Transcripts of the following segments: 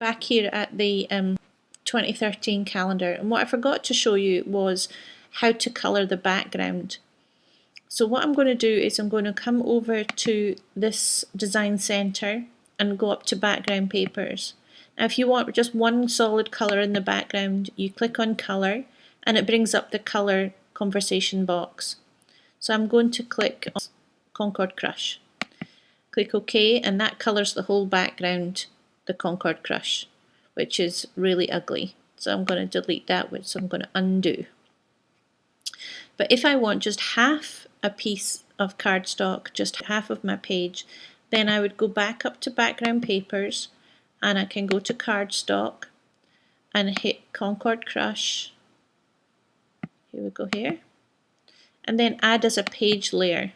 Back here at the 2013 calendar, and what I forgot to show you was how to colour the background. So what I'm going to do is I'm going to come over to this design centre and go up to background papers. Now if you want just one solid colour in the background, you click on colour and it brings up the colour conversation box. So I'm going to click on Concord Crush. Click OK, and that colours the whole background, the Concord Crush, which is really ugly. So I'm going to delete that, so I'm going to undo. But if I want just half a piece of cardstock, just half of my page, then I would go back up to background papers and I can go to cardstock and hit Concord Crush. Here we go here. And then add as a page layer.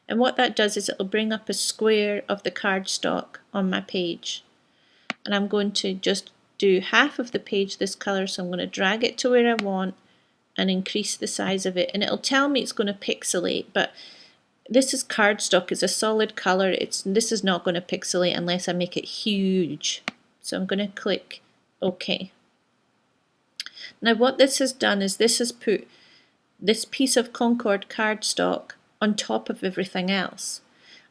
And what that does is it'll bring up a square of the cardstock on my page. And I'm going to just do half of the page this colour, so I'm going to drag it to where I want and increase the size of it, and it'll tell me it's going to pixelate, but this is cardstock, it's a solid colour, this is not going to pixelate unless I make it huge. So I'm going to click OK. Now what this has done is this has put this piece of Concord cardstock on top of everything else.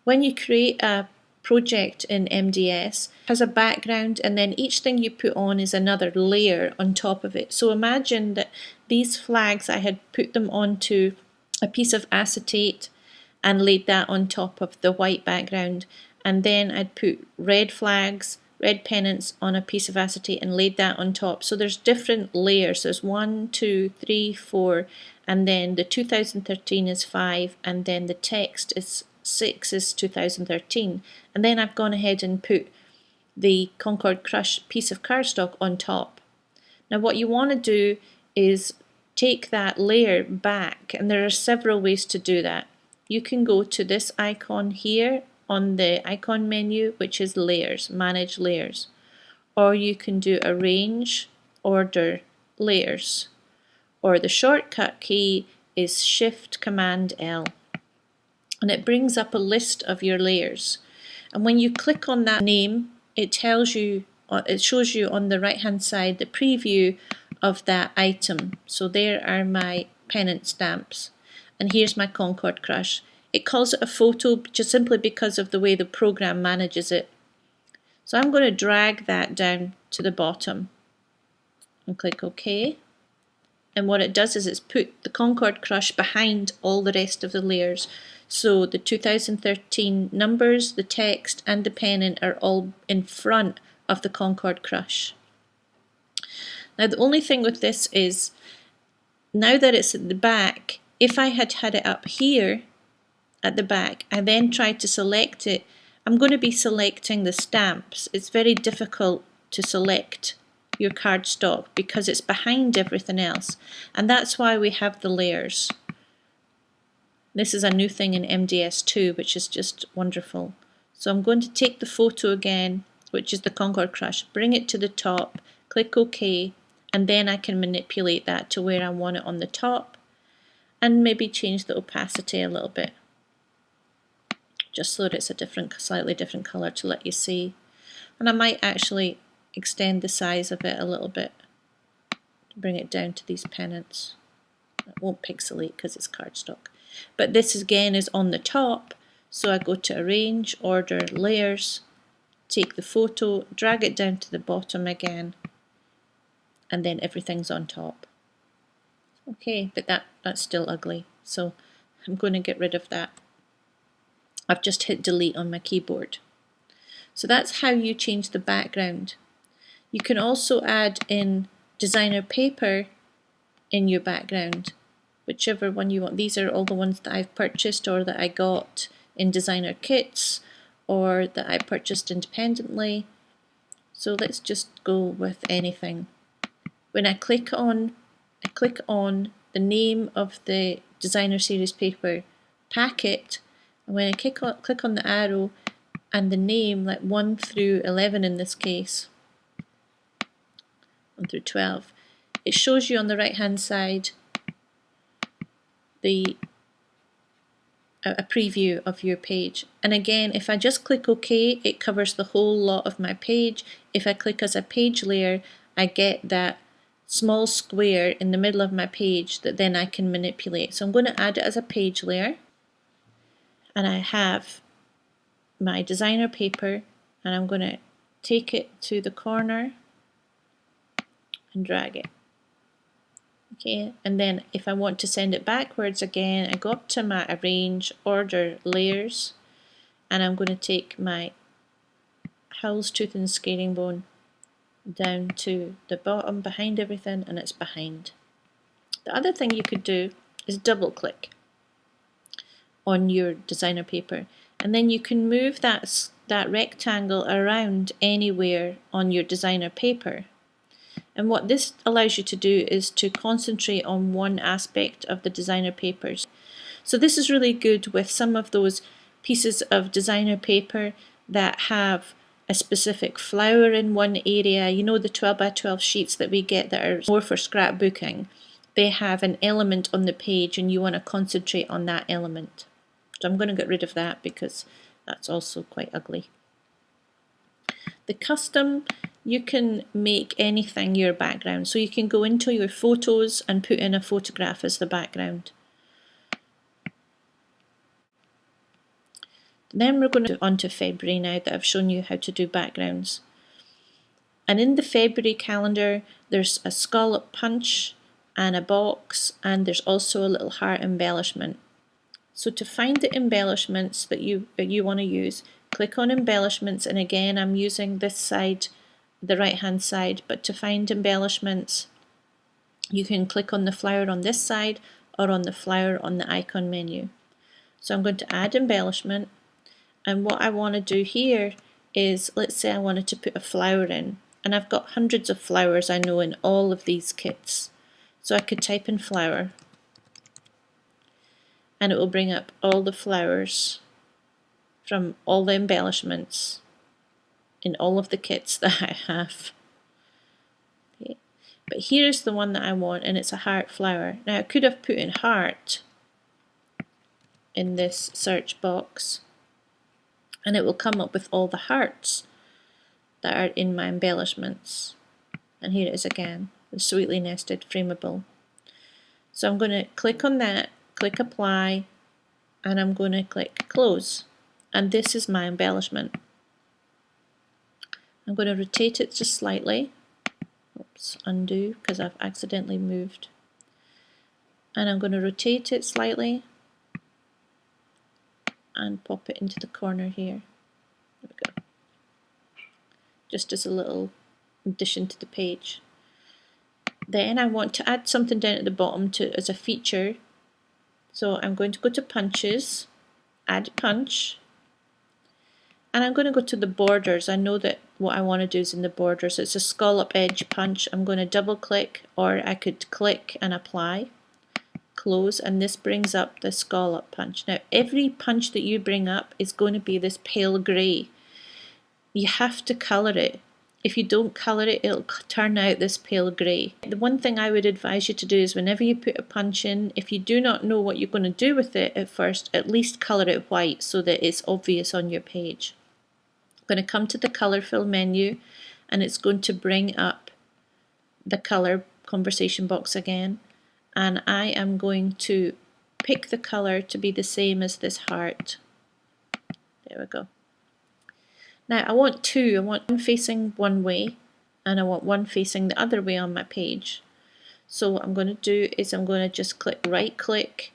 When you create a project in MDS, it has a background, and then each thing you put on is another layer on top of it. So imagine that these flags, I had put them onto a piece of acetate and laid that on top of the white background, and then I'd put red flags, red pennants on a piece of acetate and laid that on top. So there's different layers. There's 1, 2, 3, 4, and then the 2013 is 5, and then the text is 6 is 2013, and then I've gone ahead and put the Concord Crush piece of cardstock on top. Now what you want to do is take that layer back, and there are several ways to do that. You can go to this icon here on the icon menu, which is layers, manage layers, or you can do arrange, order, layers, or the shortcut key is Shift Command L. And it brings up a list of your layers, and when you click on that name, it tells you, it shows you on the right hand side the preview of that item. So there are my pennant stamps, and here's my Concord Crush. It calls it a photo just simply because of the way the program manages it. So I'm going to drag that down to the bottom and click OK. And what it does is it's put the Concord Crush behind all the rest of the layers. So the 2013 numbers, the text and the pennant are all in front of the Concord Crush. Now the only thing with this is, now that it's at the back, if I had had it up here at the back, I then tried to select it, I'm going to be selecting the stamps. It's very difficult to select your cardstock because it's behind everything else, and that's why we have the layers. This is a new thing in MDS2, which is just wonderful. So I'm going to take the photo again, which is the Concord Crush, bring it to the top, click OK, and then I can manipulate that to where I want it on the top, and maybe change the opacity a little bit, just so that it's a slightly different colour to let you see. And I might actually extend the size of it a little bit to bring it down to these pennants. It won't pixelate because it's cardstock. But this again is on the top, so I go to arrange, order, layers, take the photo, drag it down to the bottom again, and then everything's on top. Okay, but that's still ugly, so I'm going to get rid of that. I've just hit delete on my keyboard. So that's how you change the background. You can also add in designer paper in your background, whichever one you want. These are all the ones that I've purchased or that I got in designer kits or that I purchased independently. So let's just go with anything. When I click on the name of the designer series paper packet, and when I click on the arrow and the name, like 1 through 11 in this case, 1 through 12, it shows you on the right hand side the a preview of your page. And again, if I just click OK, it covers the whole lot of my page. If I click as a page layer, I get that small square in the middle of my page that then I can manipulate. So I'm going to add it as a page layer, and I have my designer paper, and I'm going to take it to the corner and drag it. Okay, and then if I want to send it backwards again, I go up to my arrange, order layers, and I'm going to take my Howl's tooth and scaling bone down to the bottom behind everything, and it's behind. The other thing you could do is double click on your designer paper, and then you can move that rectangle around anywhere on your designer paper. And what this allows you to do is to concentrate on one aspect of the designer papers. So this is really good with some of those pieces of designer paper that have a specific flower in one area. You know, the 12 by 12 sheets that we get that are more for scrapbooking. They have an element on the page and you want to concentrate on that element. So I'm going to get rid of that because that's also quite ugly. The custom, you can make anything your background. So you can go into your photos and put in a photograph as the background. Then we're going to on to February now that I've shown you how to do backgrounds. And in the February calendar, there's a scallop punch and a box, and there's also a little heart embellishment. So to find the embellishments that you want to use, click on embellishments, and again I'm using this side, the right hand side, but to find embellishments you can click on the flower on this side or on the flower on the icon menu. So I'm going to add embellishment, and what I want to do here is, let's say I wanted to put a flower in, and I've got hundreds of flowers I know in all of these kits. So I could type in flower, and it will bring up all the flowers from all the embellishments in all of the kits that I have. Okay. But here's the one that I want, and it's a heart flower. Now I could have put in heart in this search box, and it will come up with all the hearts that are in my embellishments. And here it is again, the sweetly nested frameable. So I'm going to click on that, click apply, and I'm going to click close. And this is my embellishment. I'm going to rotate it just slightly. Oops, undo, because I've accidentally moved. And I'm going to rotate it slightly and pop it into the corner here. There we go. Just as a little addition to the page. Then I want to add something down at the bottom as a feature. So I'm going to go to punches, add punch, and I'm going to go to the borders. I know that what I want to do is in the borders. It's a scallop edge punch. I'm going to double click, or I could click and apply, close, and this brings up the scallop punch. Now every punch that you bring up is going to be this pale grey. You have to colour it. If you don't colour it, it'll turn out this pale grey. The one thing I would advise you to do is whenever you put a punch in, if you do not know what you're going to do with it at first, at least colour it white so that it's obvious on your page. I'm going to come to the colour fill menu, and it's going to bring up the colour conversation box again, and I am going to pick the colour to be the same as this heart. There we go. Now I want two. I want one facing one way, and I want one facing the other way on my page. So what I'm going to do is I'm going to just right click,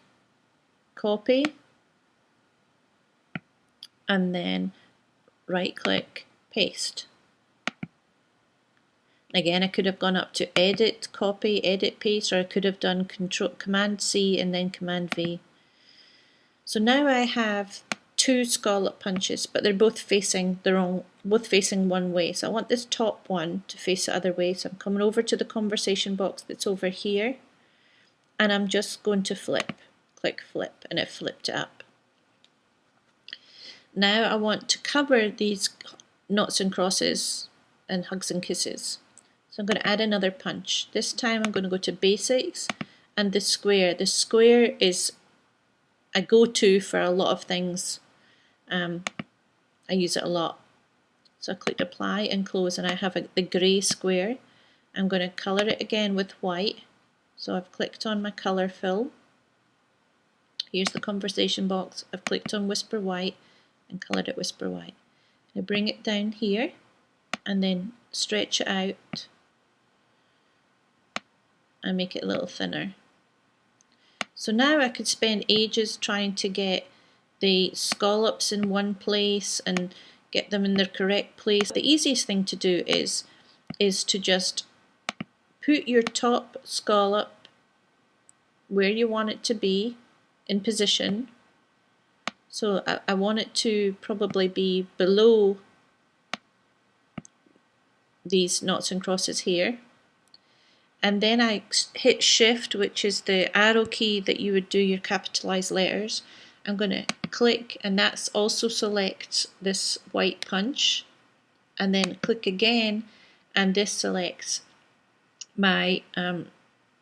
copy, and then right click, paste. Again, I could have gone up to edit, copy, edit, paste, or I could have done Command C and then Command V. So now I have two scallop punches, but they're both facing one way. So I want this top one to face the other way. So I'm coming over to the conversation box that's over here, and I'm just going to flip, click flip, and it flipped it up. Now I want to cover these knots and crosses and hugs and kisses. So I'm going to add another punch. This time I'm going to go to basics and the square. The square is a go-to for a lot of things. I use it a lot. So I click apply and close, and I have the grey square. I'm going to colour it again with white. So I've clicked on my colour fill. Here's the conversation box. I've clicked on Whisper White and coloured it Whisper White. I bring it down here and then stretch it out and make it a little thinner. So now I could spend ages trying to get the scallops in one place and get them in their correct place. The easiest thing to do is to just put your top scallop where you want it to be in position. So I want it to probably be below these knots and crosses here. And then I hit shift, which is the arrow key that you would do your capitalized letters. I'm going to click, and that's also selects this white punch, and then click again, and this selects my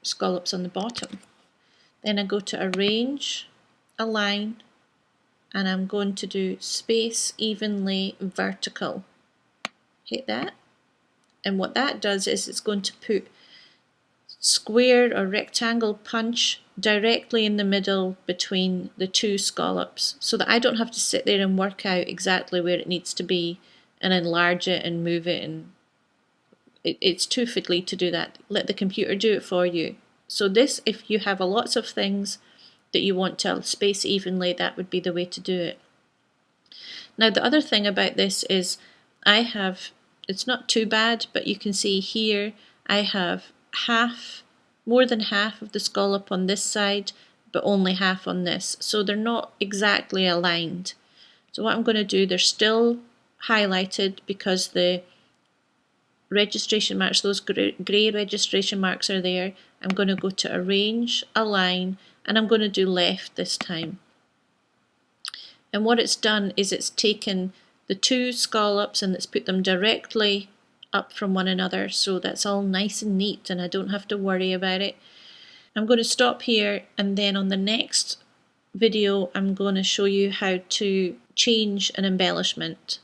scallops on the bottom. Then I go to arrange, align, and I'm going to do space evenly vertical. Hit that, and what that does is it's going to put square or rectangle punch directly in the middle between the two scallops, so that I don't have to sit there and work out exactly where it needs to be and enlarge it and move it, and it's too fiddly to do that. Let the computer do it for you. So this, if you have lots of things that you want to space evenly, that would be the way to do it. Now the other thing about this is it's not too bad, but you can see here I have more than half of the scallop on this side, but only half on this. So they're not exactly aligned. So what I'm going to do, they're still highlighted because the registration marks, those grey registration marks are there. I'm going to go to arrange, align, and I'm going to do left this time. And what it's done is it's taken the two scallops and it's put them directly up from one another, so that's all nice and neat and I don't have to worry about it. I'm going to stop here, and then on the next video I'm going to show you how to change an embellishment.